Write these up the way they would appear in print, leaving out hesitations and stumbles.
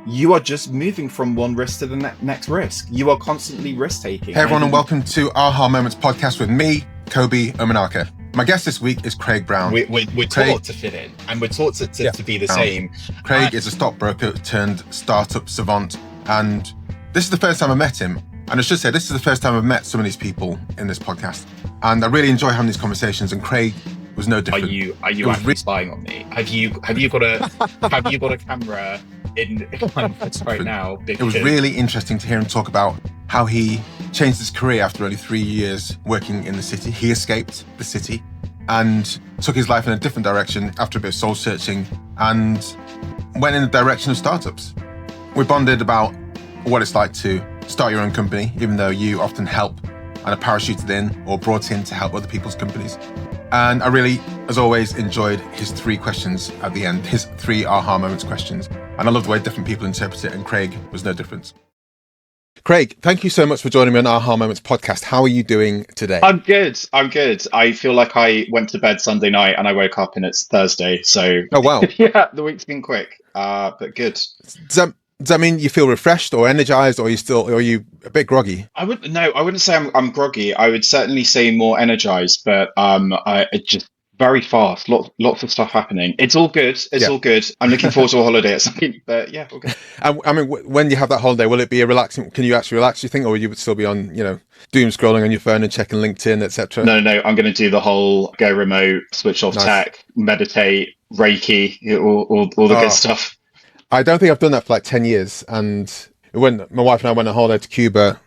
you are just moving from one risk to the next risk. You are constantly risk taking. Hey everyone, and welcome to Aha Moments podcast with me, Kobi Omenaka. My guest this week is Craig Brown. We're taught to fit in, and we're taught to be the same. Craig is a stockbroker turned startup savant, and this is the first time I met him. And I should say, this is the first time I've met some of these people in this podcast, and I really enjoy having these conversations. And Craig was no different. Are you actually spying on me? Have you got a camera in my face right now? Because it was really interesting to hear him talk about how he changed his career after only 3 years working in the city. He escaped the city and took his life in a different direction after a bit of soul searching and went in the direction of startups. We bonded about what it's like to start your own company, even though you often help and are parachuted in or brought in to help other people's companies. And I really, as always, enjoyed his 3 questions at the end, his 3 aha moments questions. And I love the way different people interpret it, and Craig was no different. Craig, thank you so much for joining me on Aha Moments podcast. How are you doing today? I'm good. I feel like I went to bed Sunday night and I woke up and it's Thursday. So oh wow, yeah, the week's been quick, but good. Does that mean you feel refreshed or energized, or are you a bit groggy? I wouldn't say I'm groggy. I would certainly say more energized, but it's just very fast. Lots of stuff happening. It's all good. All good. I'm looking forward to a holiday at some point, but yeah, all good. I mean, when you have that holiday, will it be a relaxing? Can you actually relax? You think, or you would still be on, doom scrolling on your phone and checking LinkedIn, etc.? No. I'm going to do the whole go remote, switch off tech, meditate, Reiki, all the good stuff. I don't think I've done that for like 10 years. And when my wife and I went on holiday to Cuba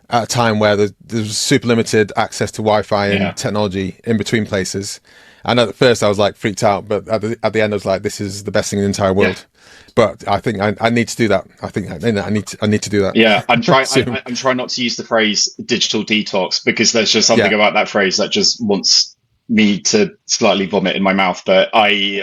at a time where there was super limited access to Wi-Fi and technology in between places. And at first I was like freaked out, but at the end I was like, this is the best thing in the entire world. Yeah. But I think I need to do that. I think I need to do that. Yeah, I'm trying not to use the phrase digital detox, because there's just something about that phrase that just wants me to slightly vomit in my mouth. But I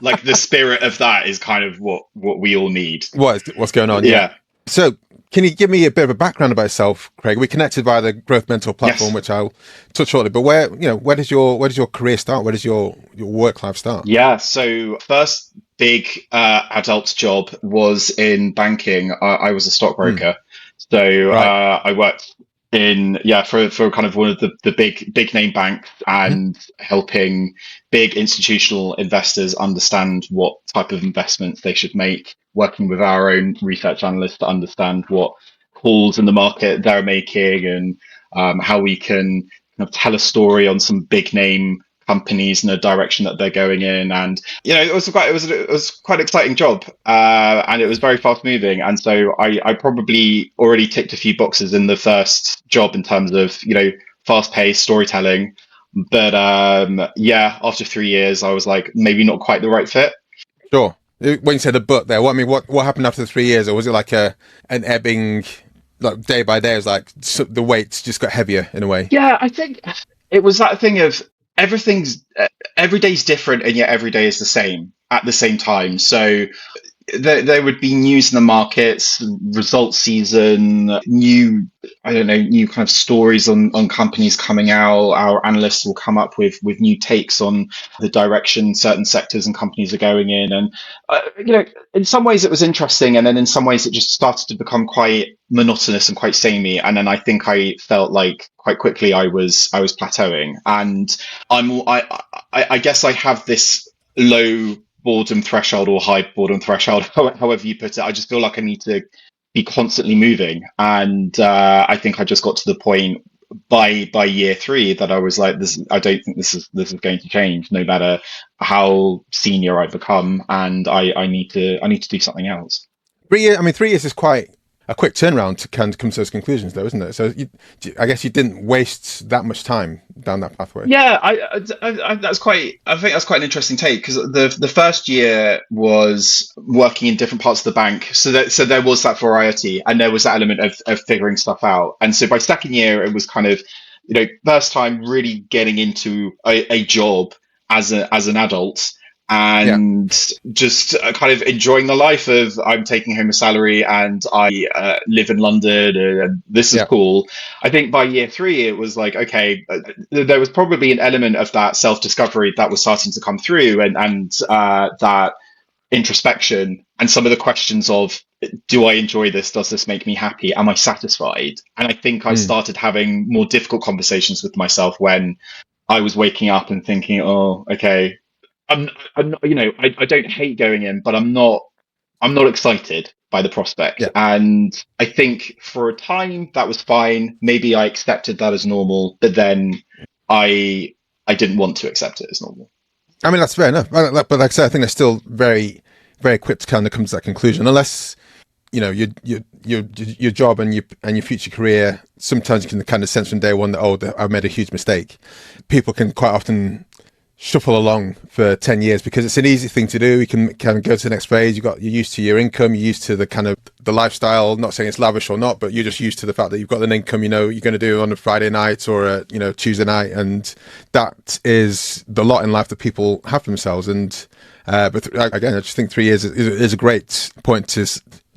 like the spirit of that is kind of what we all need. What's going on? Yeah. So can you give me a bit of a background about yourself, Craig? We connected via the Growth Mentor platform, which I'll touch shortly. But where does your career start? Where does your work life start? Yeah. So first big adult job was in banking. I was a stockbroker. So I worked for kind of one of the big name banks, and helping big institutional investors understand what type of investments they should make, working with our own research analysts to understand what calls in the market they're making, and how we can kind of tell a story on some big name companies in a direction that they're going in. And it was quite an exciting job, and it was very fast moving. And so I probably already ticked a few boxes in the first job in terms of fast paced storytelling. But after 3 years I was like, maybe not quite the right fit. Sure. When you said the but there, what happened after 3 years? Or was it like an ebbing, like day by day? It was like the weights just got heavier in a way. Yeah, I think it was that thing of every day's different, and yet every day is the same at the same time. So there would be news in the markets, results season, new kind of stories on companies coming out. Our analysts will come up with new takes on the direction certain sectors and companies are going in. And, in some ways it was interesting. And then in some ways it just started to become quite monotonous and quite samey. And then I think I felt like quite quickly I was plateauing. And I guess I have this low boredom threshold or high boredom threshold, however you put it. I just feel like I need to be constantly moving. And I think I just got to the point by year 3 that I was like, I don't think this is going to change, no matter how senior I become. And I need to do something else. 3 years. I mean, 3 years is quite a quick turnaround to kind of come to those conclusions, though, isn't it? So I guess you didn't waste that much time down that pathway. Yeah, I think that's quite an interesting take, because the first year was working in different parts of the bank, so there was that variety, and there was that element of figuring stuff out. And so by second year, it was kind of first time really getting into a job as an adult. And just kind of enjoying the life of, I'm taking home a salary and I live in London and this is cool. I think by year 3, it was like, okay, there was probably an element of that self-discovery that was starting to come through, and that introspection and some of the questions of, do I enjoy this? Does this make me happy? Am I satisfied? And I think I Mm. started having more difficult conversations with myself when I was waking up and thinking, oh, okay, I'm not, I don't hate going in, but I'm not excited by the prospect. Yeah. And I think for a time that was fine. Maybe I accepted that as normal, but then I I didn't want to accept it as normal. I mean, that's fair enough. But like I said, I think they're still very, very quick to kind of come to that conclusion, unless your job and your future career. Sometimes you can kind of sense from day one that, oh, I've made a huge mistake. People can quite often shuffle along for 10 years because it's an easy thing to do. You can kind of go to the next phase. You're used to your income, you're used to the kind of the lifestyle, not saying it's lavish or not, but you're just used to the fact that you've got an income, you're going to do on a Friday night or a Tuesday night. And that is the lot in life that people have for themselves. And but again, I just think 3 years is a great point to.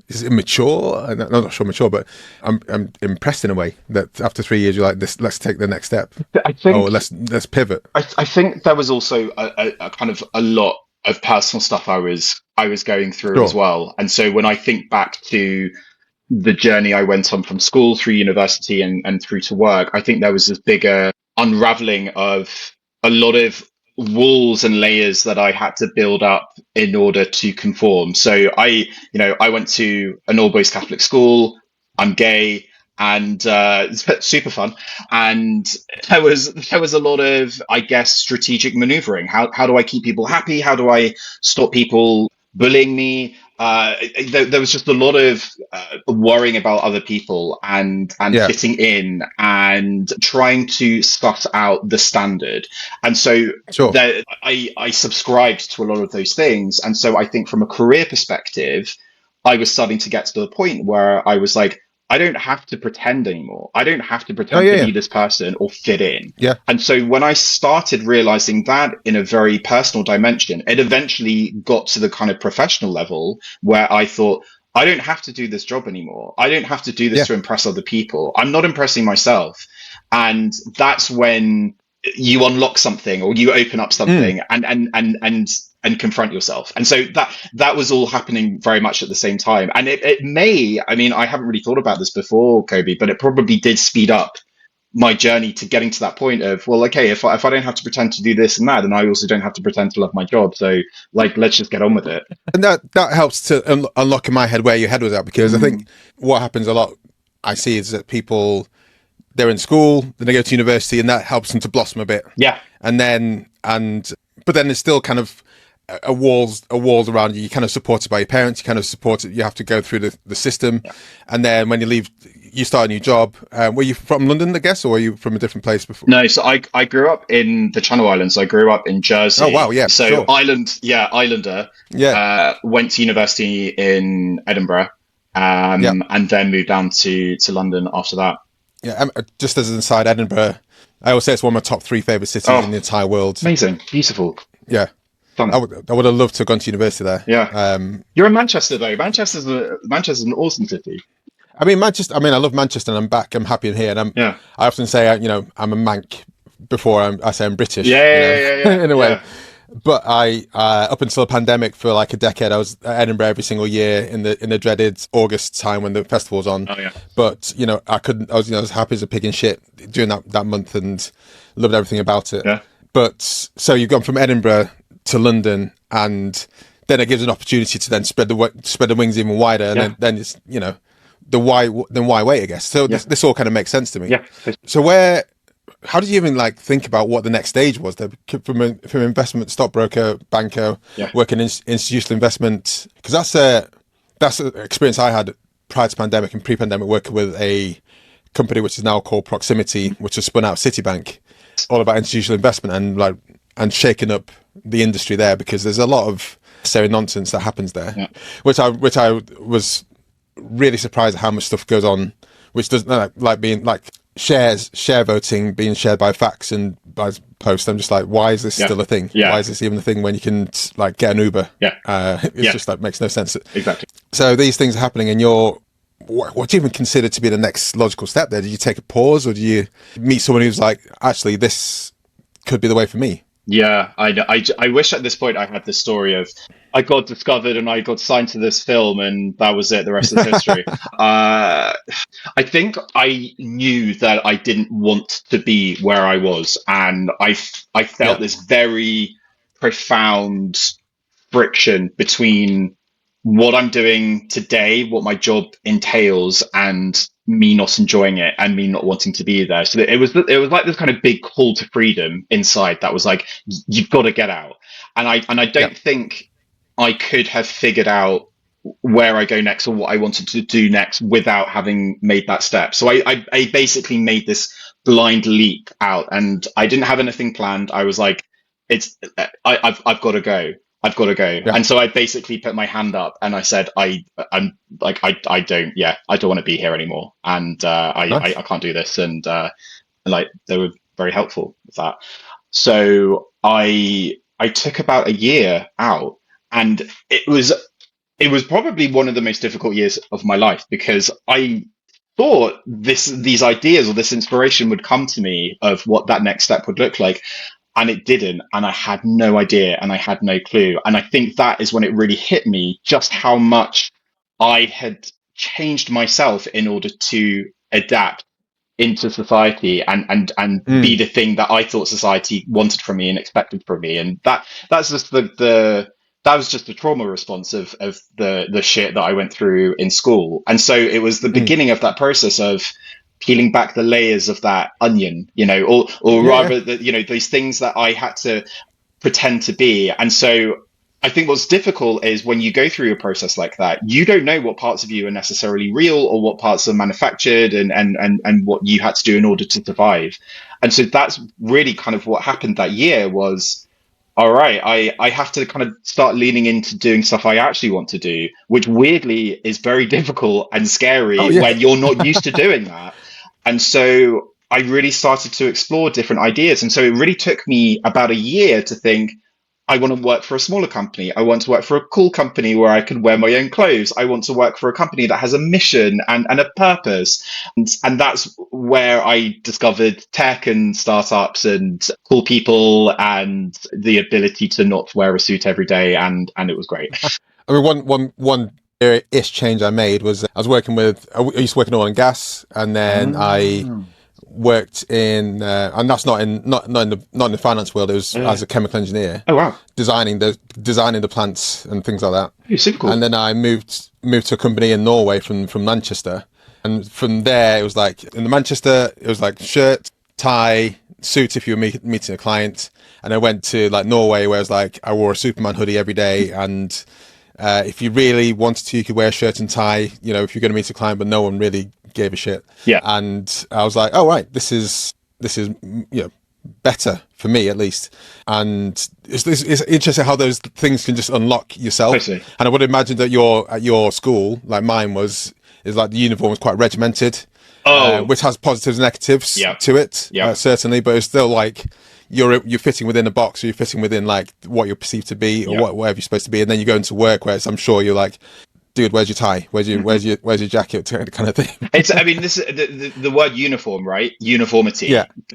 Is it mature? I'm not sure mature, but I'm impressed in a way that after 3 years you're like, this. Let's take the next step. I think, or let's pivot. I think there was also a kind of a lot of personal stuff I was going through as Sure. well. And so when I think back to the journey I went on from school through university and through to work, I think there was this bigger unraveling of a lot of walls and layers that I had to build up in order to conform. So I went to an all boys Catholic school. I'm gay, and it's super fun. And there was a lot of, I guess, strategic maneuvering. How do I keep people happy? How do I stop people bullying me? There was just a lot of worrying about other people and Yeah. fitting in and trying to suss out the standard. And so Sure. I subscribed to a lot of those things. And so I think from a career perspective, I was starting to get to the point where I was like, I don't have to pretend anymore. I don't have to Oh pretend yeah. to Yeah. be this person or fit in. Yeah. And so when I started realizing that in a very personal dimension, it eventually got to the kind of professional level where I thought, I don't have to do this job anymore. I don't have to do this Yeah. to impress other people. I'm not impressing myself. And that's when you unlock something or you open up Mm. something and confront yourself. And so that was all happening very much at the same time. And it may, I mean, I haven't really thought about this before, Kobe, but it probably did speed up my journey to getting to that point of, well, okay, if I don't have to pretend to do this and that, then I also don't have to pretend to love my job. So like, let's just get on with it. And that helps to unlock in my head where your head was at, because I think what happens a lot I see is that people, they're in school, then they go to university, and that helps them to blossom a bit. Yeah. But then there's still kind of a walls around you. You're kind of supported by your parents. You kind of supported. You have to go through the system, and then when you leave, you start a new job. Were you from London, I guess, or were you from a different place before? No, so I grew up in the Channel Islands. I grew up in Jersey. Oh wow, yeah. So Sure. Islander. Yeah. Went to university in Edinburgh, Yeah. and then moved down to London after that. Yeah. Just as an aside, Edinburgh, I always say it's one of my top 3 favorite cities in the entire world. Amazing, beautiful. Yeah. Fun. I would have loved to have gone to university there. Yeah. You're in Manchester though. Manchester's an awesome city. I mean, Manchester. I mean, I love Manchester, and I'm back. I'm happy in here, and I often say, I'm a Manc before I say I'm British. Yeah. In a way. But I, up until the pandemic, for like a decade, I was at Edinburgh every single year in the dreaded August time when the festival was on. Oh yeah. But I couldn't. I was happy as a pig in shit during that month, and loved everything about it. Yeah. But so you've gone from Edinburgh to London, and then it gives an opportunity to then spread the wings even wider, and then it's the why wait, I guess. So this all kind of makes sense to me. Yeah. So how did you even like think about what the next stage was? From investment, stockbroker, banker, working in institutional investment, because that's an experience I had prior to pandemic and pre-pandemic, working with a company which is now called Proximity, which was spun out of Citibank, all about institutional investment and shaking up the industry there, because there's a lot of silly nonsense that happens there, which I was really surprised at how much stuff goes on, which doesn't like being like share voting being shared by fax and by post. I'm just like, why is this still a thing? Why is this even a thing when you can like get an Uber? It's just like makes no sense. Exactly. So these things are happening, and what do you even consider to be the next logical step there? Did you take a pause, or do you meet someone who's like, actually, this could be the way for me? Yeah, I know. I wish at this point I had this story of I got discovered and I got signed to this film and that was it. The rest is history. Uh, I think I knew that I didn't want to be where I was, and I felt Yeah, this very profound friction between what I'm doing today, what my job entails, and me not enjoying it and me not wanting to be there. So it was like this kind of big call to freedom inside that was like, you've got to get out. And I yeah, don't think I could have figured out where I go next or what I wanted to do next without having made that step. So I basically made this blind leap out, and I didn't have anything planned. I was like, it's I've got to go. I've got to go. yeah. And so I basically put my hand up and I said, I'm like, I don't, yeah, I don't want to be here anymore. And I Nice. can't do this. And like, they were very helpful with that. So I took about a year out, and it was probably one of the most difficult years of my life because I thought these ideas or this inspiration would come to me of what that next step would look like, and it didn't, and I had no idea and I had no clue. And I think that is when it really hit me just how much I had changed myself in order to adapt into society and be Mm, the thing that I thought society wanted from me and expected from me. And that's just the that was just the trauma response of the shit that I went through in school. And so it was the mm. beginning of that process of peeling back the layers of that onion, or Yeah, yeah. rather that, those things that I had to pretend to be. And so I think what's difficult is when you go through a process like that, you don't know what parts of you are necessarily real or what parts are manufactured, and what you had to do in order to survive. And so that's really kind of what happened that year was, all right, I have to kind of start leaning into doing stuff I actually want to do, which weirdly is very difficult and Oh, scary yeah. when you're not used to doing that. And so I really started to explore different ideas. And so it really took me about a year to think, I want to work for a smaller company. I want to work for a cool company where I can wear my own clothes. I want to work for a company that has a mission and a purpose. And that's where I discovered tech and startups and cool people and the ability to not wear a suit every day. And it was great. I mean, one ish change I made was I was working with, I used to work in oil and gas, and then I Oh, worked in, and that's not in the finance world. It was uh, as a chemical engineer, oh wow. designing the plants and things like that. Oh, super And cool. then I moved to a company in Norway from Manchester, and from there it was like in the Manchester it was like shirt, tie, suit if you were meeting a client, and I went to like Norway where it was like I wore a Superman hoodie every day, and if you really wanted to, you could wear a shirt and tie, if you're going to meet a client, but no one really gave a shit. Yeah. And I was like, oh, right, this is better for me at least. And it's interesting how those things can just unlock yourself. Totally. And I would imagine that at your school, like mine is like the uniform was quite regimented, Oh, which has positives and negatives yeah. to it, Yeah. certainly, but it's still like you're fitting within a box, or you're fitting within like what you're perceived to be, or Yeah. whatever you're supposed to be, and then you go into work where I'm sure you're like, dude, where's your tie? Where's your jacket? Kind of thing. I mean, this is the word uniform, right? Yeah, Uniformity,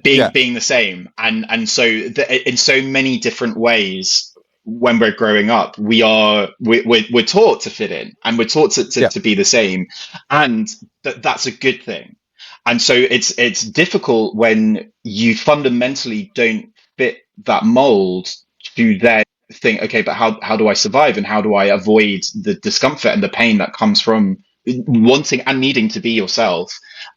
being yeah, being the same, and so in so many different ways, when we're growing up, we're taught to fit in, and we're taught yeah. to be the same, and that's a good thing. And so it's difficult when you fundamentally don't fit that mold to then think, okay, but how do I survive and how do I avoid the discomfort and the pain that comes from wanting and needing to be yourself,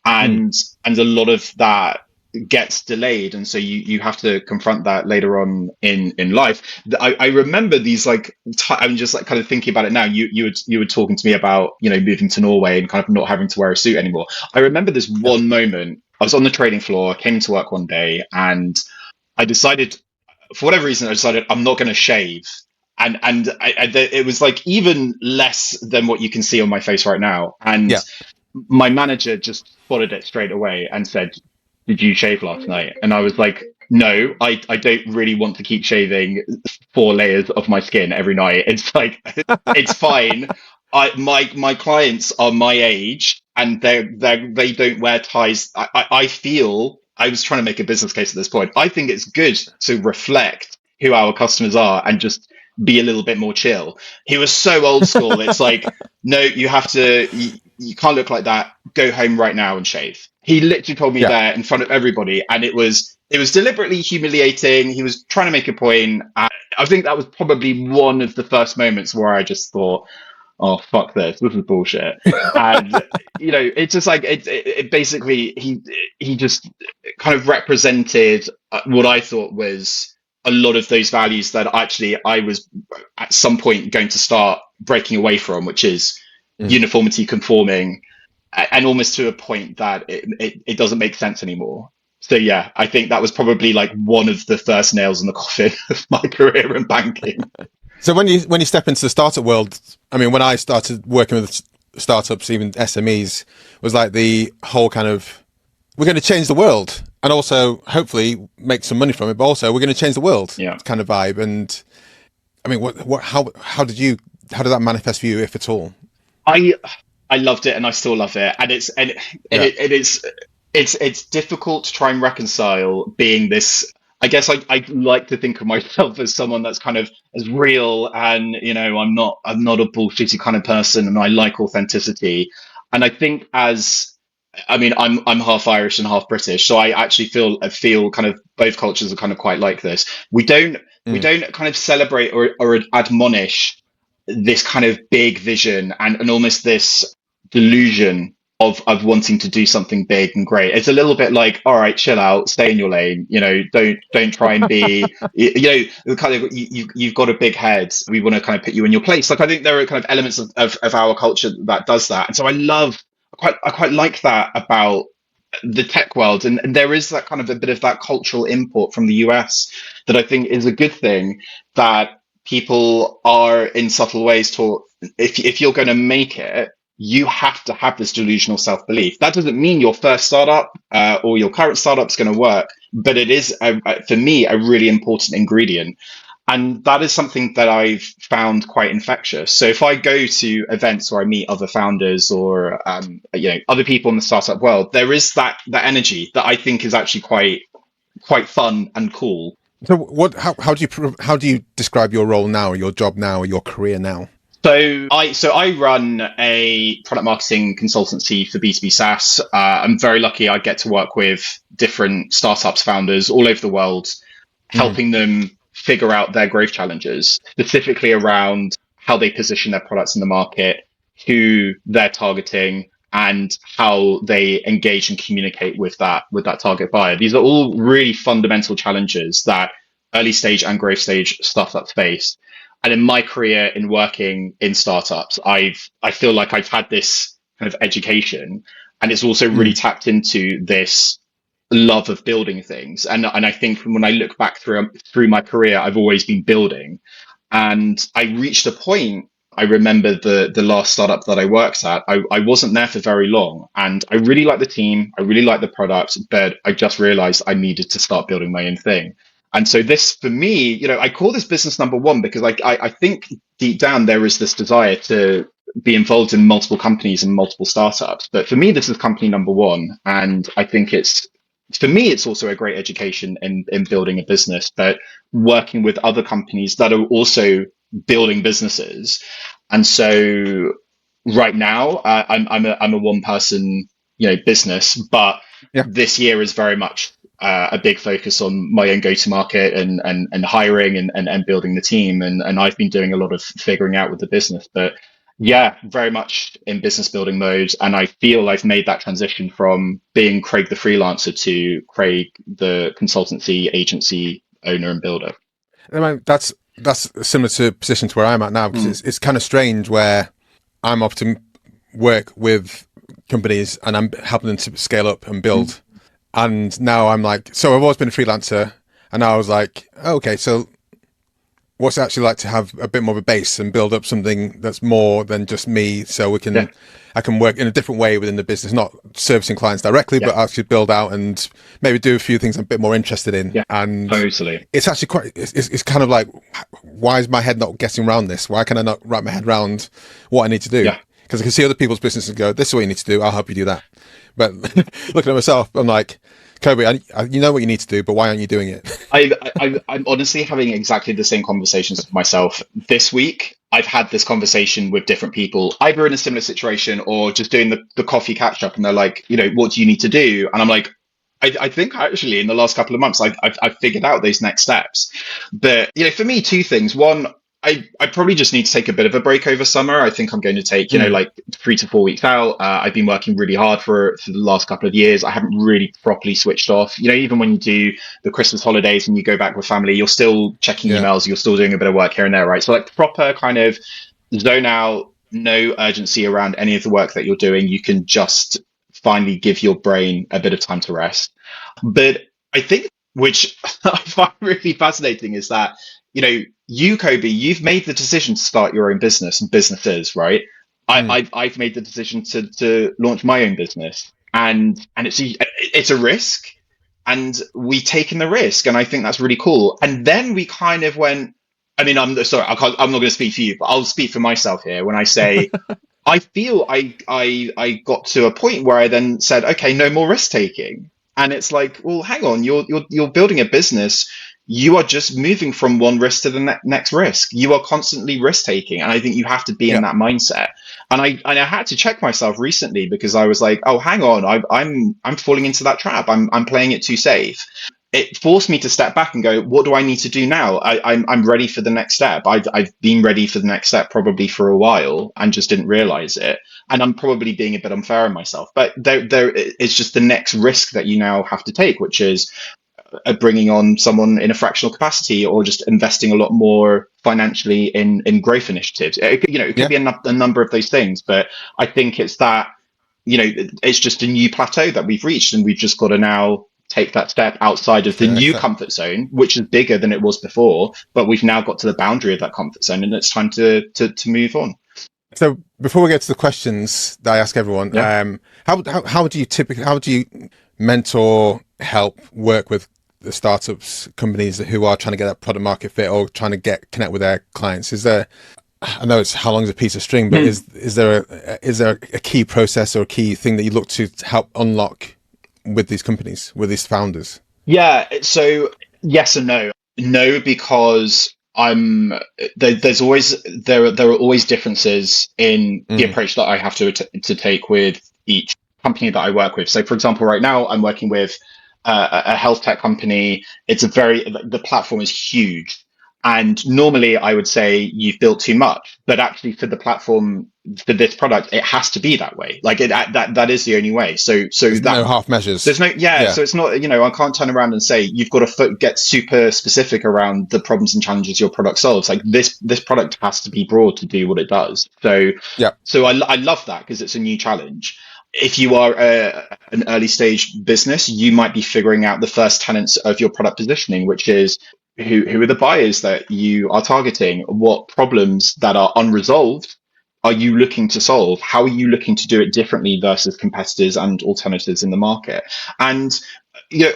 Mm. and a lot of that gets delayed, and so you have to confront that later on in life. I remember these like I'm just like kind of thinking about it now. You were talking to me about moving to Norway and kind of not having to wear a suit anymore. I remember this Yeah. one moment. I was on the trading floor, came into work one day, and I decided, for whatever reason, I decided I'm not going to shave. It was like even less than what you can see on my face right now. And Yeah. my manager just spotted it straight away and said, "Did you shave last night?" And I was like, "No, I don't really want to keep shaving 4 layers of my skin every night. It's like it's fine. My clients are my age and they don't wear ties. I feel I was trying to make a business case at this point. I think it's good to reflect who our customers are and just be a little bit more chill. He was so old school. It's like, no, you can't look like that. Go home right now and shave. He literally told me Yeah. there in front of everybody, and it was deliberately humiliating. He was trying to make a point. I think that was probably one of the first moments where I just thought, oh fuck this is bullshit. And it's just like it basically he just kind of represented what I thought was a lot of those values that actually I was at some point going to start breaking away from, which is Mm. uniformity, conforming, and almost to a point that it doesn't make sense anymore. So yeah, I think that was probably like one of the first nails in the coffin of my career in banking. So when you step into the startup world, I mean, when I started working with startups, even SMEs, was like the whole kind of, we're going to change the world and also hopefully make some money from it, but also we're going to change the world Yeah. kind of vibe. And I mean, how did that manifest for you, if at all? I loved it, and I still love it, and Yeah. it's difficult to try and reconcile being this. I guess I like to think of myself as someone that's kind of as real, and I'm not a bullshitty kind of person, and I like authenticity. And I think I mean, I'm half Irish and half British, so I actually feel kind of both cultures are kind of quite like this. We Mm. don't kind of celebrate or admonish this kind of big vision and almost this delusion of wanting to do something big and great. It's a little bit like, all right, chill out, stay in your lane. Don't try and be. Kind of you've got a big head. We want to kind of put you in your place. Like I think there are kind of elements of our culture that does that, and so I quite like that about the tech world, and there is that kind of a bit of that cultural import from the US that I think is a good thing, that people are in subtle ways taught if you're going to make it, you have to have this delusional self-belief. That doesn't mean your first startup or your current startup is going to work, but it is for me a really important ingredient. And that is something that I've found quite infectious. So if I go to events where I meet other founders or other people in the startup world, there is that energy that I think is actually quite fun and cool. So how do you describe your role now, your job now, your career now? So I run a product marketing consultancy for B2B SaaS. I'm very lucky. I get to work with different startups, founders all over the world, Mm. helping them figure out their growth challenges, specifically around how they position their products in the market, who they're targeting, and how they engage and communicate with that target buyer. These are all really fundamental challenges that early stage and growth stage startups face. And in my career in working in startups, I feel like I've had this kind of education, and it's also really Mm. tapped into this love of building things. And I think when I look back through my career, I've always been building. And I reached a point. I remember the last startup that I worked at. I wasn't there for very long, and I really liked the team. I really liked the product, but I just realized I needed to start building my own thing. And so this, for me, I call this business number one because I think deep down there is this desire to be involved in multiple companies and multiple startups. But for me, this is company number one, and I think for me, it's also a great education in building a business, but working with other companies that are also building businesses. And so right now, I'm a one person, business, but Yeah. this year is very much a big focus on my own go to market and hiring and building the team. And I've been doing a lot of figuring out with the business, but yeah, very much in business building mode. And I feel I've made that transition from being Craig the freelancer to Craig the consultancy agency owner and builder. I mean, that's similar to position to where I'm at now, because it's kind of strange where I'm often work with companies and I'm helping them to scale up and build. And now I'm like, so I've always been a freelancer, and now I was like, oh, okay, so what's it actually like to have a bit more of a base and build up something that's more than just me, so I can work in a different way within the business, not servicing clients directly, but actually build out and maybe do a few things I'm a bit more interested in. Yeah, and totally. it's actually it's kind of like, why is my head not getting around this? Why can I not wrap my head around what I need to do? Yeah. Because I can see other people's businesses and go, this is what you need to do, I'll help you do that. But looking at myself, I'm like, Kobe, you know what you need to do, but why aren't you doing it? I'm honestly having exactly the same conversations with myself this week. I've had this conversation with different people, either in a similar situation or just doing the coffee catch up. And they're like, what do you need to do? And I'm like, I think actually in the last couple of months, I've figured out those next steps. But, for me, two things. One, I probably just need to take a bit of a break over summer. I think I'm going to take, Mm, like 3 to 4 weeks out. I've been working really hard for the last couple of years. I haven't really properly switched off. Even when you do the Christmas holidays and you go back with family, you're still checking yeah, emails, you're still doing a bit of work here and there, right? So like proper kind of zone out, no urgency around any of the work that you're doing. You can just finally give your brain a bit of time to rest. But I think, which I find really fascinating, is that, you, Kobe, you've made the decision to start your own business and businesses, right? mm, I've made the decision to launch my own business, and it's a risk, and we taken the risk, and I think that's really cool. And then we kind of went. I mean, I'm sorry, I'm not going to speak for you, but I'll speak for myself here when I say I feel I got to a point where I then said, okay, no more risk taking. And it's like, well, hang on, you're building a business. You are just moving from one risk to the next risk. You are constantly risk taking, and I think you have to be in yeah, that mindset. And I had to check myself recently because I was like, oh, hang on, I'm falling into that trap. I'm playing it too safe. It forced me to step back and go, what do I need to do now? I'm ready for the next step. I've been ready for the next step probably for a while and just didn't realize it. And I'm probably being a bit unfair on myself, but there is just the next risk that you now have to take, which is bringing on someone in a fractional capacity or just investing a lot more financially in growth initiatives. It could yeah. be a number of those things, but I think it's that, it's just a new plateau that we've reached, and we've just got to now take that step outside of Just the take the next new step. comfort zone, which is bigger than it was before, but we've now got to the boundary of that comfort zone, and it's time to move on. So before we get to the questions that I ask everyone, Yeah. how do you mentor, help, work with the startups, companies who are trying to get that product market fit or trying to connect with their clients? Is there, I know it's how long is a piece of string, but is there a key process or a key thing that you look to help unlock with these companies, with these founders? Yeah, so yes and no. No, because there are always differences in the Mm, approach that I have to take with each company that I work with. So, for example, right now I'm working with a health tech company. The platform is huge, and normally I would say you've built too much, but actually for the platform for this product, it has to be that way. Like that is the only way. So there's no that half there's measures. no, yeah, Yeah, so it's not, I can't turn around and say you've got to get super specific around the problems and challenges your product solves. Like this product has to be broad to do what it does. yeah, So I love that because it's a new challenge. If you are an early stage business, you might be figuring out the first tenets of your product positioning, which is who are the buyers that you are targeting? What problems that are unresolved are you looking to solve? How are you looking to do it differently versus competitors and alternatives in the market? And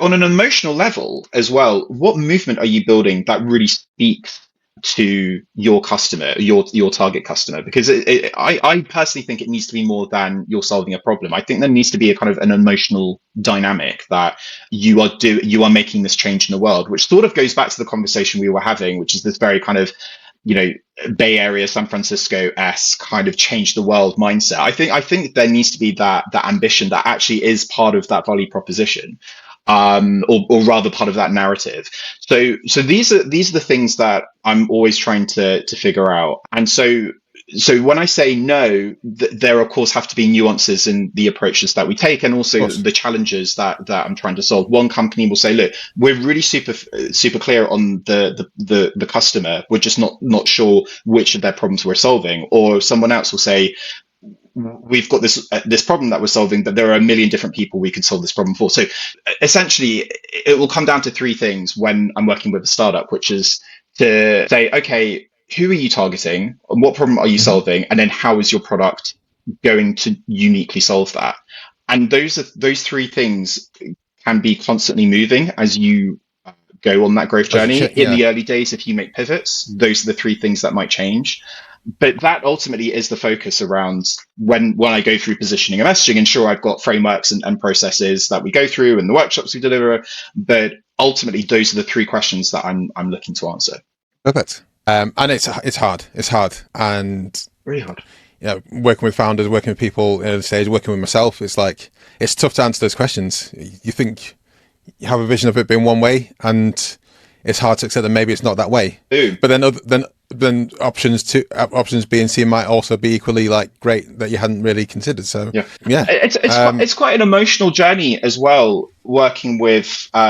on an emotional level as well, what movement are you building that really speaks to your customer, your target customer? Because I personally think it needs to be more than you're solving a problem. I think there needs to be a kind of an emotional dynamic that you are making this change in the world, which sort of goes back to the conversation we were having, which is this very kind of you know Bay Area, San Francisco-esque kind of change the world mindset. I think there needs to be that ambition that actually is part of that value proposition, or rather part of that narrative. So these are the things that I'm always trying to figure out. And so when I say no, there of course have to be nuances in the approaches that we take, and of also course. the challenges that I'm trying to solve. One company will say, "Look, we're really super clear on the customer. We're just not sure which of their problems we're solving." Or someone else will say, "We've got this problem that we're solving, but there are a million different people we could solve this problem for." So essentially, it will come down to three things when I'm working with a startup, which is to say, okay, who are you targeting? And what problem are you Hmm. solving? And then how is your product going to uniquely solve that? And those three things can be constantly moving as you go on that growth As you journey. In yeah, the early days, if you make pivots, those are the three things that might change. but that ultimately is the focus around when I go through positioning and messaging. And sure, I've got frameworks and processes that we go through and the workshops we deliver, but ultimately those are the three questions that I'm looking to answer. Perfect. And it's hard. It's hard, and Really hard. working with founders, working with people at the stage, working with myself, it's like it's tough to answer those questions. You think you have a vision of it being one way, and it's hard to accept that maybe it's not that way. Ooh. But then options B and C might also be equally like great that you hadn't really considered. So yeah, it's quite an emotional journey as well, working with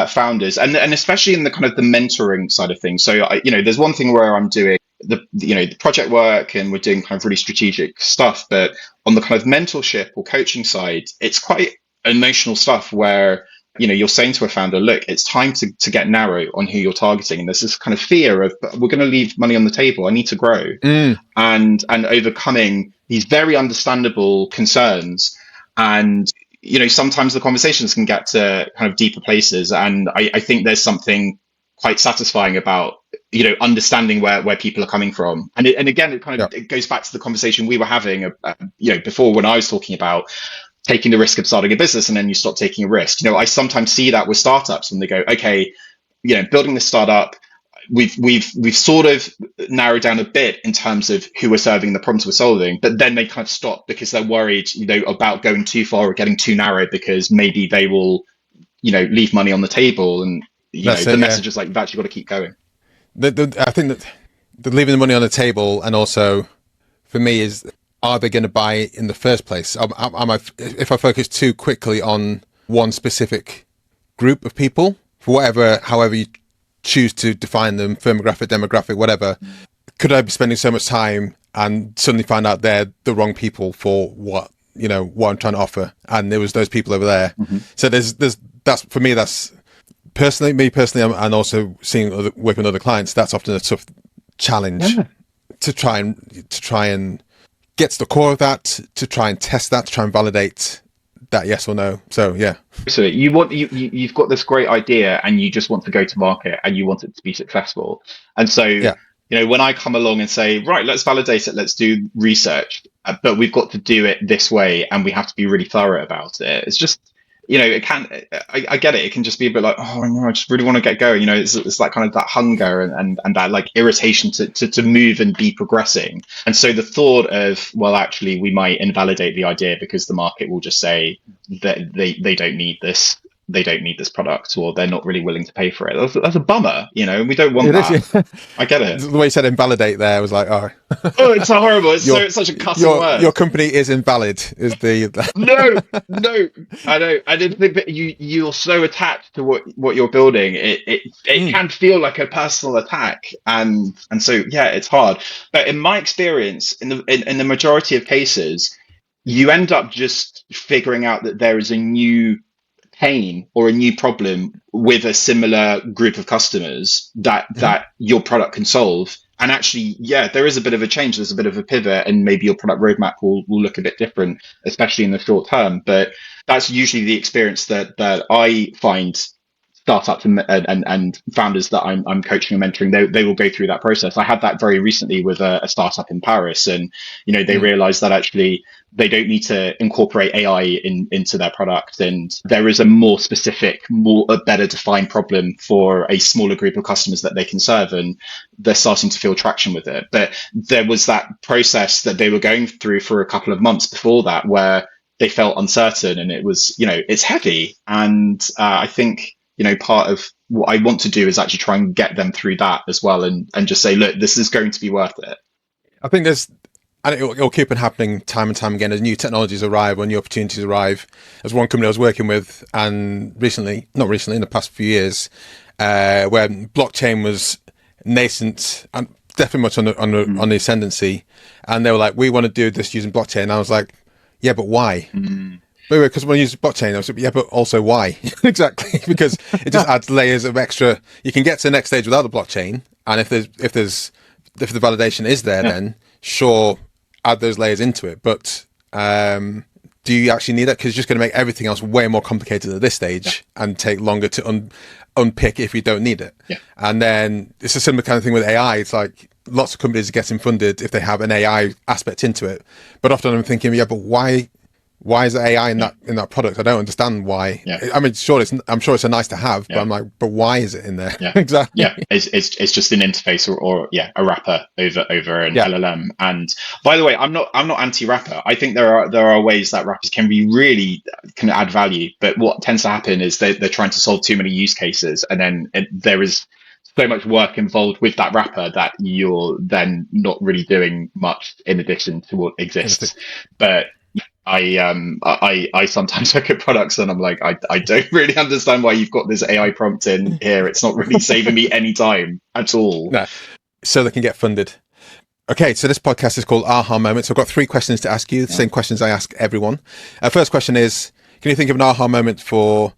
founders, and especially in the kind of the mentoring side of things. So there's one thing where I'm doing the project work and we're doing kind of really strategic stuff, but on the kind of mentorship or coaching side, it's quite emotional stuff where you're saying to a founder, look, it's time to get narrow on who you're targeting. And there's this kind of fear of, we're going to leave money on the table. I need to grow. And overcoming these very understandable concerns. And, sometimes the conversations can get to kind of deeper places. And I think there's something quite satisfying about, understanding where people are coming from. And again, it kind of it goes back to the conversation we were having, before, when I was talking about taking the risk of starting a business, and then you stop taking a risk. I sometimes see that with startups when they go, okay, building this startup, we've sort of narrowed down a bit in terms of who we're serving, the problems we're solving, but then they kind of stop because they're worried, about going too far or getting too narrow, because maybe they will, leave money on the table. And the message is like, you've actually got to keep going. I think that the leaving the money on the table, and also for me is, are they going to buy it in the first place? If I focus too quickly on one specific group of people, for however you choose to define them, firmographic, demographic, whatever, could I be spending so much time and suddenly find out they're the wrong people for what I'm trying to offer, and there was those people over there. So that's for me, that's me personally, and also working with other clients, that's often a tough challenge to try and get to the core of that, to try and test that, to try and validate that yes or no. So yeah. So you've got this great idea and you just want to go to market and you want it to be successful. And so when I come along and say, right, let's validate it, let's do research, but we've got to do it this way and we have to be really thorough about it. It's just, it can, I get it. It can just be a bit like, oh no, I just really want to get going. It's like kind of that hunger and that like irritation to move and be progressing. And so the thought of, well, actually we might invalidate the idea because the market will just say that they don't need this. They don't need this product, or they're not really willing to pay for it. That's a bummer, we don't want that. I get it. The way you said invalidate there was like, oh, it's so horrible. It's such a cussing word. Your company is invalid. Is the no, I don't. I didn't think that you're so attached to what you're building. It can feel like a personal attack, and so it's hard. But in my experience, in the majority of cases, you end up just figuring out that there is a new pain or a new problem with a similar group of customers that your product can solve. And actually, there is a bit of a change. There's a bit of a pivot, and maybe your product roadmap will look a bit different, especially in the short term. But that's usually the experience that I find startups and founders that I'm coaching and mentoring. They will go through that process. I had that very recently with a startup in Paris, and they realized that actually they don't need to incorporate AI into their product, and there is a more specific, a better defined problem for a smaller group of customers that they can serve, and they're starting to feel traction with it. But there was that process that they were going through for a couple of months before that, where they felt uncertain, and it was, it's heavy. And I think, part of what I want to do is actually try and get them through that as well, and just say, look, this is going to be worth it. I think and it'll keep on happening time and time again as new technologies arrive, or new opportunities arrive. There's one company I was working with, and in the past few years, where blockchain was nascent and definitely much on the ascendancy, and they were like, we want to do this using blockchain. And I was like, yeah, but why? Because when you use blockchain, I was like, yeah, but also why? Exactly, because it just adds layers of extra. You can get to the next stage without the blockchain, and if the validation is there, then sure, add those layers into it. But do you actually need that? Because it's just going to make everything else way more complicated at this stage and take longer to unpick if you don't need it. And then it's a similar kind of thing with AI. It's like, lots of companies are getting funded if they have an AI aspect into it. But often I'm thinking, yeah, but why is there AI in that product? I don't understand why. Yeah. I mean, I'm sure it's a nice to have, but I'm like, but why is it in there? Yeah. Exactly. Yeah. It's just an interface or a wrapper over an Yeah. LLM. And by the way, I'm not anti-wrapper. I think there are ways that wrappers can add value. But what tends to happen is they're trying to solve too many use cases, and then there is so much work involved with that wrapper that you're then not really doing much in addition to what exists. But I sometimes look at products and I'm like, I don't really understand why you've got this AI prompt in here. It's not really saving me any time at all. No. So they can get funded. Okay, so this podcast is called Aha Moments. I've got 3 questions to ask you, the same questions I ask everyone. First question is, can you think of an aha moment for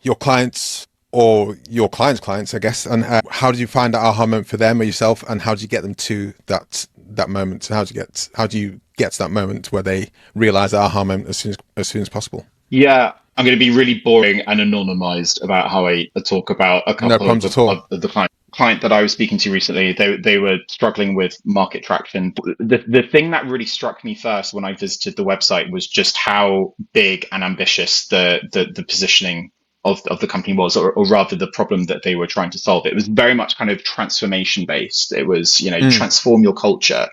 your clients or your clients' clients, I guess? And how did you find that aha moment for them or yourself? And how did you get them to that moment? So how do you get to that moment where they realize the aha moment as soon as possible? Yeah, I'm going to be really boring and anonymized about how I talk about a couple of the client that I was speaking to recently. They were struggling with market traction. The thing that really struck me first when I visited the website was just how big and ambitious the positioning of the company was, or rather the problem that they were trying to solve. It was very much kind of transformation based. It was, transform your culture.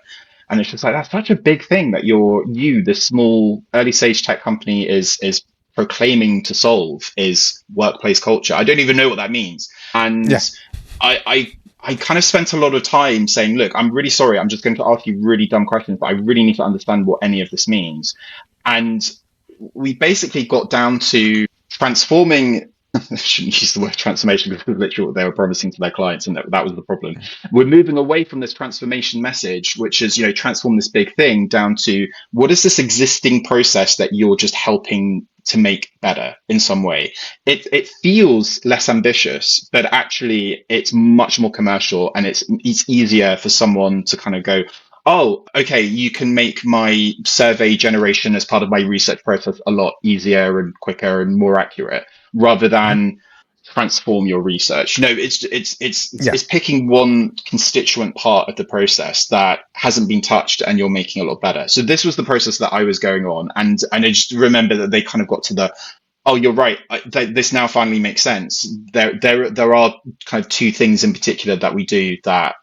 And it's just like, that's such a big thing that the small early stage tech company is proclaiming to solve, is workplace culture. I don't even know what that means. And I kind of spent a lot of time saying, look, I'm really sorry. I'm just going to ask you really dumb questions, but I really need to understand what any of this means. And we basically got down to transforming. I shouldn't use the word transformation because it's literally what they were promising to their clients, and that was the problem. We're moving away from this transformation message, which is, transform this big thing, down to what is this existing process that you're just helping to make better in some way. It feels less ambitious, but actually it's much more commercial, and it's easier for someone to kind of go, oh, okay, you can make my survey generation as part of my research process a lot easier and quicker and more accurate, rather than transform your research. It's picking one constituent part of the process that hasn't been touched and you're making a lot better. So this was the process that I was going on, and I just remember that they kind of got to the, oh, you're right, this now finally makes sense. There are kind of 2 things in particular that we do that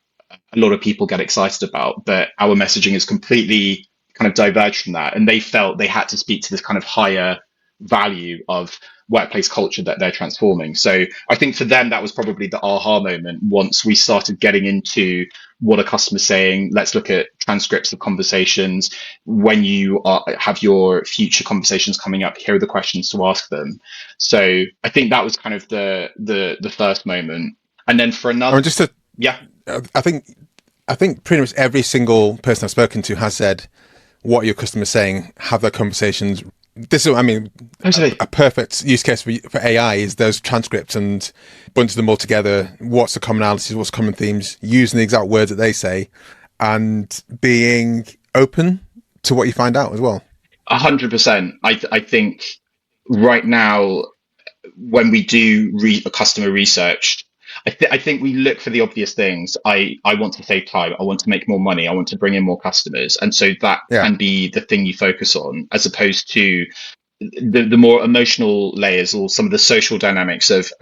a lot of people get excited about, but our messaging is completely kind of diverged from that. And they felt they had to speak to this kind of higher value of workplace culture that they're transforming. So I think for them, that was probably the aha moment. Once we started getting into what a customer's saying, let's look at transcripts of conversations. When you have your future conversations coming up, here are the questions to ask them. So I think that was kind of the first moment. And then for another, I think pretty much every single person I've spoken to has said, what are your customers saying? Have their conversations. This is, a perfect use case for AI is those transcripts and bunch them all together. What's the commonalities? What's common themes? Using the exact words that they say, and being open to what you find out as well. 100%. I think right now, when we do a customer research, I think we look for the obvious things. I want to save time. I want to make more money. I want to bring in more customers. And so that can be the thing you focus on, as opposed to the more emotional layers or some of the social dynamics of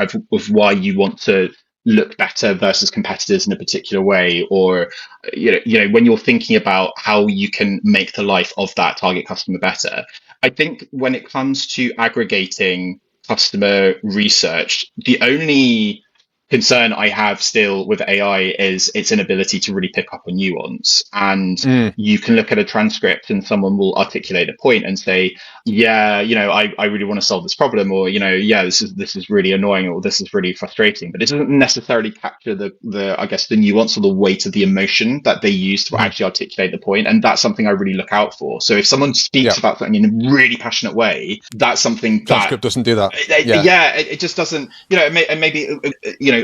why you want to look better versus competitors in a particular way, or when you're thinking about how you can make the life of that target customer better. I think when it comes to aggregating customer research, the only concern I have still with AI is its inability to really pick up on nuance. And you can look at a transcript and someone will articulate a point and say, yeah, I really want to solve this problem, or, this is really annoying, or this is really frustrating, but it doesn't necessarily capture the I guess the nuance or the weight of the emotion that they use to actually articulate the point. And that's something I really look out for. So if someone speaks about something in a really passionate way, that's something transcript doesn't do that. It just doesn't, maybe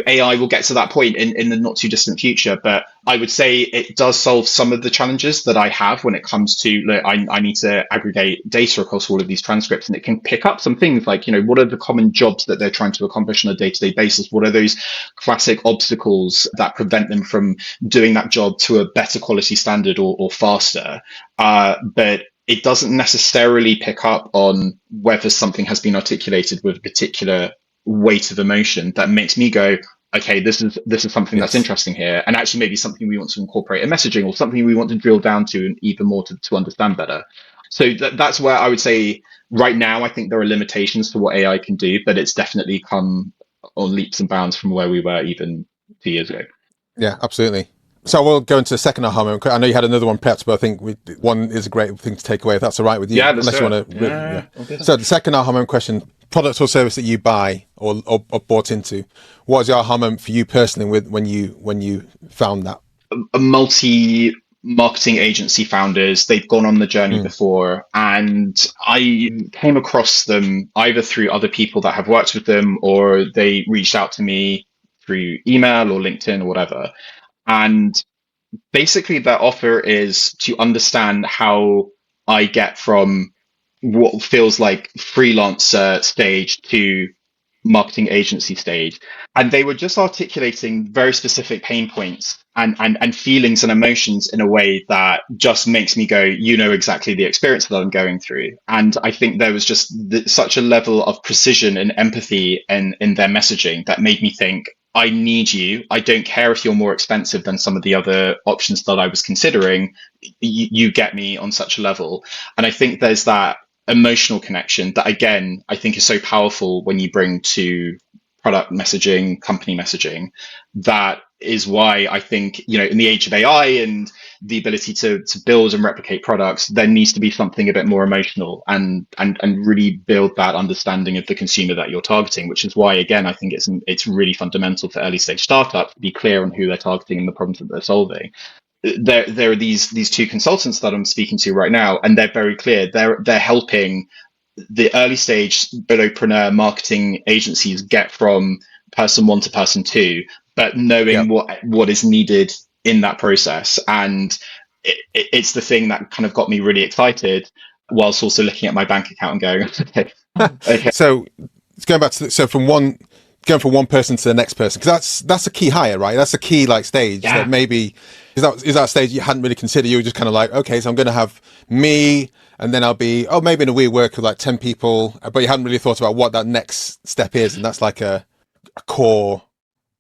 AI will get to that point in the not too distant future. But I would say it does solve some of the challenges that I have when it comes to, look, I need to aggregate data across all of these transcripts, and it can pick up some things like, what are the common jobs that they're trying to accomplish on a day-to-day basis? What are those classic obstacles that prevent them from doing that job to a better quality standard or faster? But it doesn't necessarily pick up on whether something has been articulated with a particular weight of emotion that makes me go, okay, this is something that's Yes. interesting here, and actually maybe something we want to incorporate in messaging, or something we want to drill down to and even more to understand better. So that's where I would say right now I think there are limitations to what AI can do, but it's definitely come on leaps and bounds from where we were even 2 years ago. Yeah, absolutely. So we'll go into the second aha moment. I know you had another one prepped, but I think one is a great thing to take away if that's all right with you. Yeah, let's Unless do you it. want to. Yeah. So the second aha moment question: product or service that you buy or bought into. What was your aha moment for you personally with when you found that? A multi-marketing agency founders, they've gone on the journey before, and I came across them either through other people that have worked with them, or they reached out to me through email or LinkedIn or whatever. And basically their offer is to understand how I get from what feels like freelancer stage to marketing agency stage. And they were just articulating very specific pain points and feelings and emotions in a way that just makes me go, exactly the experience that I'm going through. And I think there was just such a level of precision and empathy in their messaging that made me think, I need you. I don't care if you're more expensive than some of the other options that I was considering. You get me on such a level. And I think there's that emotional connection that, again, I think is so powerful when you bring to product messaging, company messaging. That is why I think, in the age of AI and the ability to build and replicate products, there needs to be something a bit more emotional and really build that understanding of the consumer that you're targeting, which is why, again, I think it's really fundamental for early stage startups to be clear on who they're targeting and the problems that they're solving. There are these two consultants that I'm speaking to right now, and they're very clear. They're helping the early stage solopreneur marketing agencies get from person one to person two, but knowing what is needed in that process. And it's the thing that kind of got me really excited, whilst also looking at my bank account and going, okay. So going back to going from one person to the next person, because that's a key hire, right? That's a key stage that maybe is that stage you hadn't really considered. You were just kind of like, okay, so I'm going to have me, and then I'll be maybe in a weird work with 10 people, but you hadn't really thought about what that next step is, and that's like a core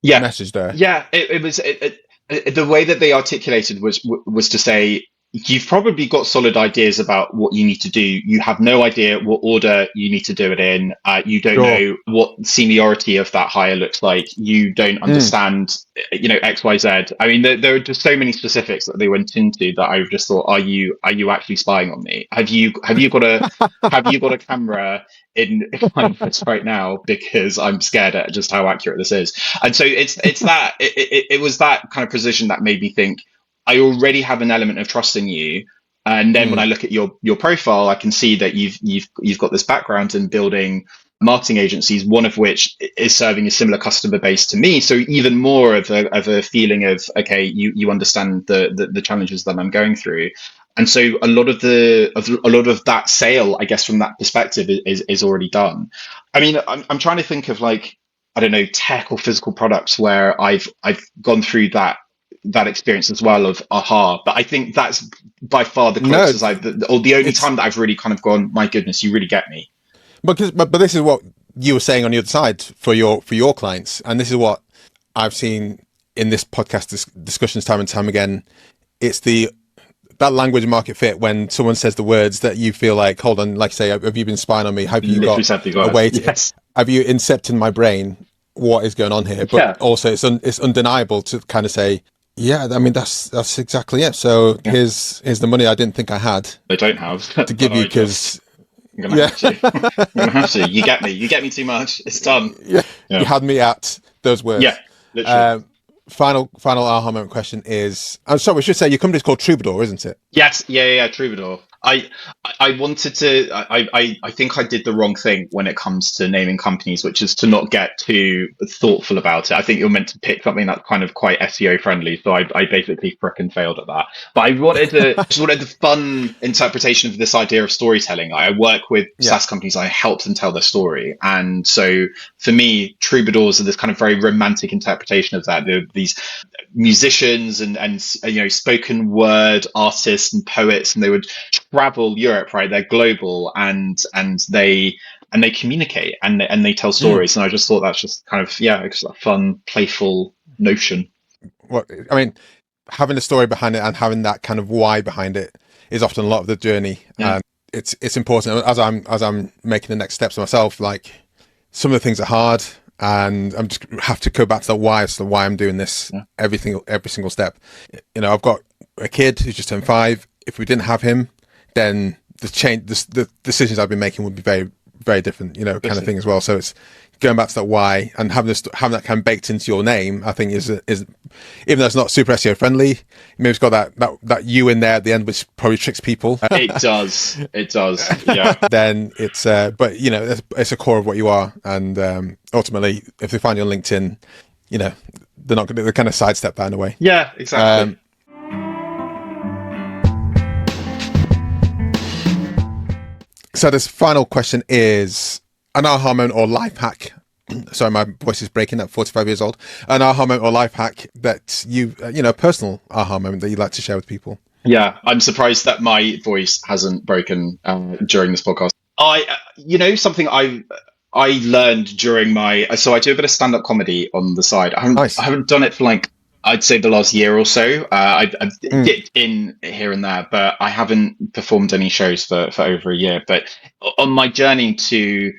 message there. Yeah, it was the way that they articulated was to say, you've probably got solid ideas about what you need to do. You have no idea what order you need to do it in. You don't know what seniority of that hire looks like. You don't understand, X, Y, Z. I mean, there are just so many specifics that they went into that I just thought, are you actually spying on me? Have you got a camera in my office right now? Because I'm scared at just how accurate this is. And so it's that it was that kind of precision that made me think, I already have an element of trust in you. And then when I look at your profile, I can see that you've got this background in building marketing agencies, one of which is serving a similar customer base to me. So even more of a feeling of, okay, you understand the challenges that I'm going through. And so a lot of that sale, I guess, from that perspective is already done. I mean, I'm trying to think of I don't know, tech or physical products where I've gone through that experience as well of aha, but I think that's by far the closest or the only time that I've really kind of gone, my goodness, you really get me. But this is what you were saying on the other side for your clients, and this is what I've seen in this podcast discussions time and time again. It's that language market fit when someone says the words that you feel like, hold on, like say, have you been spying on me? Have you got a way to, have you incepted my brain? What is going on here? But also it's undeniable to kind of say, yeah, I mean, that's exactly it. So here's the money I didn't think I had. I don't have to give you, because I'm gonna have to. I'm gonna have to. You get me too much. It's done. Yeah. You had me at those words. Yeah, literally. Final aha moment question is, I'm sorry, we should say your company's called Troubadour, isn't it? Yes. Yeah. Troubadour. I I wanted to. I think I did the wrong thing when it comes to naming companies, which is to not get too thoughtful about it. I think you're meant to pick something that's kind of quite SEO friendly. So I basically frickin' failed at that. But I wanted to just wanted the fun interpretation of this idea of storytelling. I work with Yeah. SaaS companies. I help them tell their story, and so for me, troubadours are this kind of very romantic interpretation of that. These musicians and spoken word artists and poets, and they would travel Europe, right? They're global, and they communicate, and they tell Mm. stories. And I just thought that's just kind of, yeah, it's a fun, playful notion. What I mean, having a story behind it and having that kind of why behind it is often a lot of the journey, Yeah, and it's important as I'm making the next steps myself. Like, some of the things are hard, and I'm just have to go back to the why. So why I'm doing this yeah, every single step. I've got a kid who's just turned 5. If we didn't have him, then the decisions I've been making would be very, very different, kind of thing as well. So it's going back to that why, and having that kind of baked into your name, I think is even though it's not super SEO friendly, maybe it's got that you in there at the end, which probably tricks people. it does. It does. Yeah. Then it's but it's a core of what you are, and ultimately, if they find you on LinkedIn, they're not going to kind of sidestep that in a way. Yeah, exactly. So this final question is an aha moment or life hack. Sorry, my voice is breaking at 45 years old. An aha moment or life hack that a personal aha moment that you'd like to share with people. Yeah, I'm surprised that my voice hasn't broken during this podcast. Something I learned during so I do a bit of stand-up comedy on the side. Nice. I haven't done it for like, I'd say, the last year or so. I've dipped in here and there, but I haven't performed any shows for over a year. But on my journey to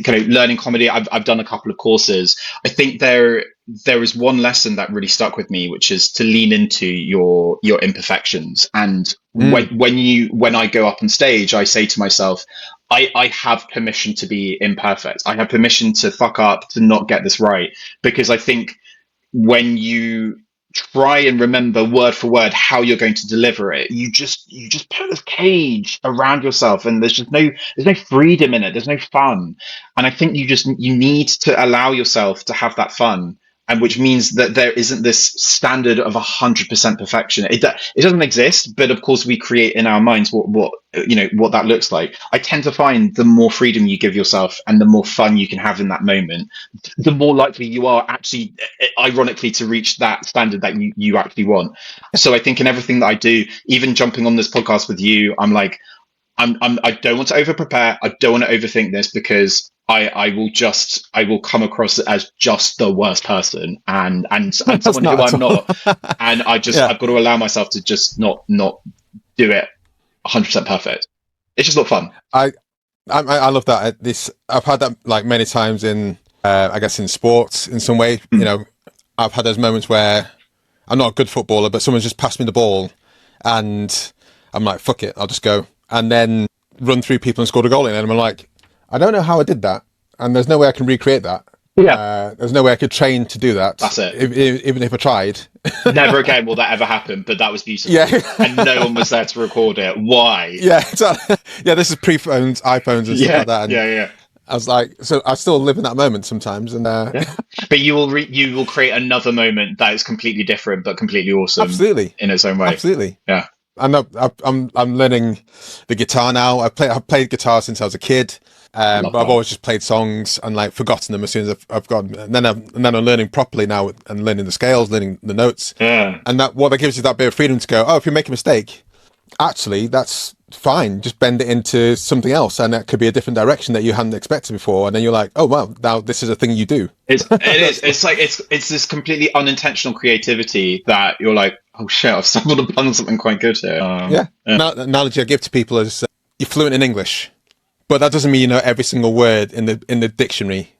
kind of learning comedy, I've done a couple of courses. I think there is one lesson that really stuck with me, which is to lean into your imperfections. And when I go up on stage, I say to myself, I have permission to be imperfect. I have permission to fuck up, to not get this right, because I think when you try and remember word for word how you're going to deliver it, you just put this cage around yourself, and there's no freedom in it. There's no fun. And I think you need to allow yourself to have that fun, and which means that there isn't this standard of 100% perfection. It doesn't exist, but of course we create in our minds what that looks like. I tend to find the more freedom you give yourself and the more fun you can have in that moment, the more likely you are actually, ironically, to reach that standard that you actually want. So I think in everything that I do, even jumping on this podcast with you, I'm like, I don't want to over prepare. I don't want to overthink this, because I will come across as just the worst person, and someone who I'm not. And Yeah. I've got to allow myself to just not do it 100% perfect. It's just not fun. I love that. I've had that like many times in I guess in sports in some way. I've had those moments where I'm not a good footballer, but someone's just passed me the ball, and I'm like, fuck it, I'll just go, and then run through people and scored a goal in it. And I'm like, I don't know how I did that, and there's no way I can recreate that. Yeah. There's no way I could train to do that. That's it. Even if I tried. Never again will that ever happen. But that was beautiful. Yeah. And no one was there to record it. Why? Yeah, exactly. Yeah, this is pre-phones, iPhones, and stuff like that. And yeah. I was like, so I still live in that moment sometimes, and Yeah. But you will create another moment that is completely different but completely awesome. Absolutely. In its own way. Absolutely. Yeah. I'm learning the guitar now. I've played guitar since I was a kid, but I've always just played songs and like forgotten them as soon as I've gone. And then I'm learning properly now and learning the scales, learning the notes. Yeah. And that gives you that bit of freedom to go, oh, if you make a mistake, actually that's fine. Just bend it into something else, and that could be a different direction that you hadn't expected before. And then you're like, oh well, now this is a thing you do. It is. It's like it's this completely unintentional creativity that you're like, oh shit, I've stumbled upon something quite good here. Yeah. Now, the analogy I give to people is you're fluent in English, but that doesn't mean you know every single word in the dictionary,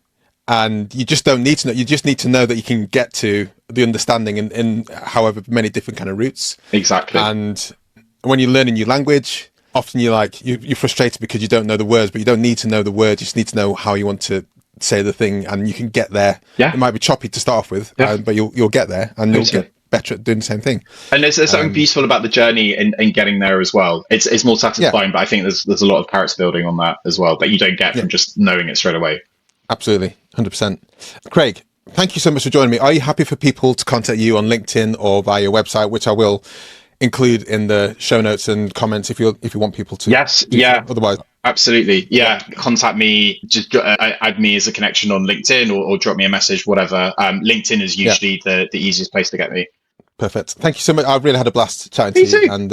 and you just don't need to know. You just need to know that you can get to the understanding in however many different kind of routes. Exactly. And when you learn a new language, often you're frustrated because you don't know the words, but you don't need to know the words. You just need to know how you want to say the thing, and you can get there. Yeah. It might be choppy to start off with, but you'll get there, and you'll get better at doing the same thing. And there's something beautiful about the journey and getting there as well. It's more satisfying, but I think there's a lot of character building on that as well that you don't get from just knowing it straight away. Absolutely, 100%. Craig, thank you so much for joining me. Are you happy for people to contact you on LinkedIn or via your website, which I will include in the show notes and comments if you want people to? Yes, yeah. So. Otherwise, absolutely, yeah. Contact me. Just add me as a connection on LinkedIn or drop me a message, whatever. LinkedIn is usually the easiest place to get me. Perfect. Thank you so much. I've really had a blast chatting to you. And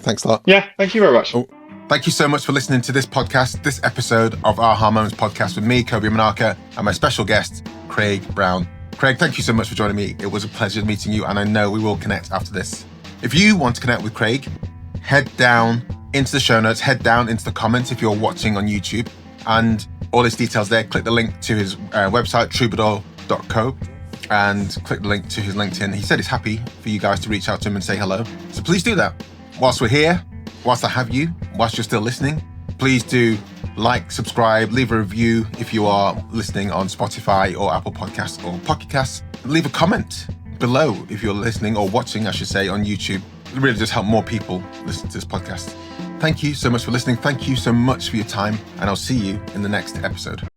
thanks a lot. Yeah, thank you very much. Oh, thank you so much for listening to this podcast, this episode of Aha Moments podcast with me, Kobi Omenaka, and my special guest, Craig Brown. Craig, thank you so much for joining me. It was a pleasure meeting you, and I know we will connect after this. If you want to connect with Craig, head down into the show notes, head down into the comments if you're watching on YouTube, and all his details there. Click the link to his website, troubadour.co, and click the link to his LinkedIn. He said he's happy for you guys to reach out to him and say hello. So please do that. Whilst we're here, whilst I have you, whilst you're still listening, please do like, subscribe, leave a review if you are listening on Spotify or Apple Podcasts or Pocket Casts. Leave a comment below if you're listening or watching, I should say, on YouTube. It really does help more people listen to this podcast. Thank you so much for listening. Thank you so much for your time, and I'll see you in the next episode.